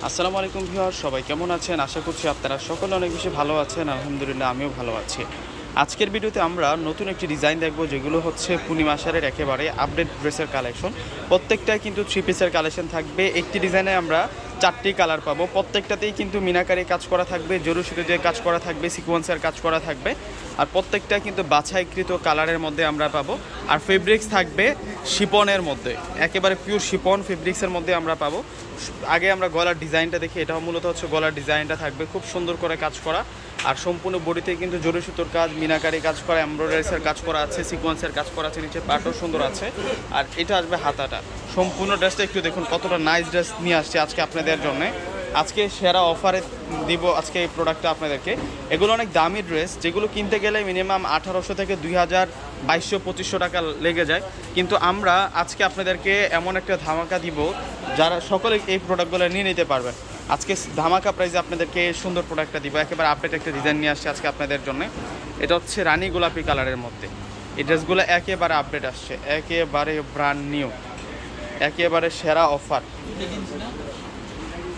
আসসালামু আলাইকুম ভিউয়ার, সবাই কেমন আছেন? আশা করছি আপনারা সকলে অনেক বেশি ভালো আছেন। আলহামদুলিল্লাহ আমিও ভালো আছি। আজকের ভিডিওতে আমরা নতুন একটি ডিজাইন দেখব, যেগুলো হচ্ছে পূর্ণিমা শাড়ির একেবারে আপডেট ড্রেসের কালেকশন। প্রত্যেকটাই কিন্তু 3 পিসের কালেকশন থাকবে। একটি ডিজাইনে আমরা 4টি কালার পাবো। প্রত্যেকটাতেই কিন্তু মিনাকারি কাজ করা থাকবে, জরুরি যে কাজ করা থাকবে, সিকোয়েন্সের কাজ করা থাকবে। আর প্রত্যেকটা কিন্তু বাছাইকৃত কালারের মধ্যে আমরা পাবো। আর ফেব্রিক্স থাকবে শিপনের মধ্যে, একেবারে পিওর শিপন ফেব্রিক্সের মধ্যে আমরা পাবো। আগে আমরা গলার ডিজাইনটা দেখি। এটা মূলত হচ্ছে গলার ডিজাইনটা থাকবে খুব সুন্দর করে কাজ করা। আর সম্পূর্ণ বডিতে কিন্তু জরি সুতোর কাজ, মিনাকারি কাজ করা, এমব্রয়ডারিসের কাজ করা আছে, সিকোয়েন্সের কাজ করা আছে, নিচে পাটও সুন্দর আছে। আর এটা আসবে হাতাটা। সম্পূর্ণ ড্রেসটা একটু দেখুন কতটা নাইস ড্রেস নিয়ে আসছে আজকে আপনাদের জন্য। আজকে সেরা অফারে দিব আজকে এই প্রোডাক্টটা আপনাদেরকে। এগুলো অনেক দামি ড্রেস, যেগুলো কিনতে গেলে মিনিমাম 1800 থেকে 2000, 2200-2500 টাকা লেগে যায়। কিন্তু আমরা আজকে আপনাদেরকে এমন একটা ধামাকা দিব, যারা সকলে এই প্রোডাক্টগুলো নিয়ে নিতে পারবেন। আজকে ধামাকা প্রাইসে আপনাদেরকে সুন্দর প্রোডাক্টটা দিব। একেবারে আপডেট একটা ডিজাইন নিয়ে আসছে আজকে আপনাদের জন্য। এটা হচ্ছে রানী গোলাপি কালারের মধ্যে। এই ড্রেসগুলো একেবারে আপডেট আসছে, একেবারে ব্র্যান্ড নিউ, একেবারে সেরা অফার।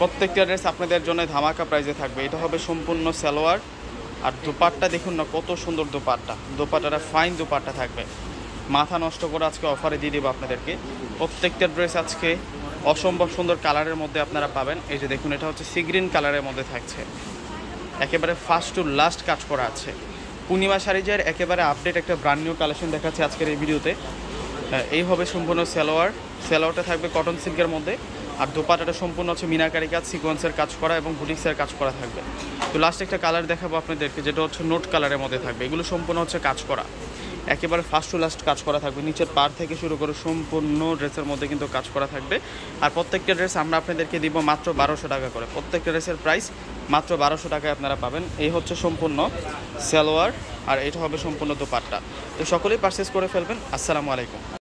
প্রত্যেকটা ড্রেস আপনাদের জন্য ধামাকা প্রাইসে থাকবে। এটা হবে সম্পূর্ণ সালোয়ার। আর দোপাট্টা দেখুন না কত সুন্দর দোপাট্টাটা ফাইন দোপাট্টা থাকবে। মাথা নষ্ট করে আজকে অফারে দিয়ে দেবো আপনাদেরকে। প্রত্যেকটা ড্রেস আজকে অসম্ভব সুন্দর কালারের মধ্যে আপনারা পাবেন। এই যে দেখুন, এটা হচ্ছে সি গ্রিন কালারের মধ্যে থাকছে, একেবারে ফার্স্ট টু লাস্ট কাজ করা আছে। পূর্ণিমা শাড়িজের একেবারে আপডেট একটা ব্র্যান্ড নিউ কালেকশন দেখাচ্ছে আজকের এই ভিডিওতে। এই হবে সম্পূর্ণ সালোয়ারটা থাকবে কটন সিল্কের মধ্যে। আর দোপাট্টাটা সম্পূর্ণ হচ্ছে মিনাকারি কাজ, সিকোয়েন্সের কাজ করা এবং বুটিক্সের কাজ করা থাকবে। তো লাস্ট একটা কালার দেখাবো আপনাদেরকে, যেটা হচ্ছে নোট কালারের মধ্যে থাকবে। এগুলো সম্পূর্ণ হচ্ছে কাজ করা, একেবারে ফার্স্ট টু লাস্ট কাজ করা থাকবে। নিচের পার থেকে শুরু করে সম্পূর্ণ ড্রেসের মধ্যে কিন্তু কাজ করা থাকবে। আর প্রত্যেকটা ড্রেস আমরা আপনাদেরকে দিব মাত্র 1200 টাকা করে। প্রত্যেকটা ড্রেসের প্রাইস মাত্র 1200 টাকায় আপনারা পাবেন। এই হচ্ছে সম্পূর্ণ সালোয়ার, আর এটা হবে সম্পূর্ণ দোপাট্টা। তো সকলেই পারচেস করে ফেলবেন। আসসালামু আলাইকুম।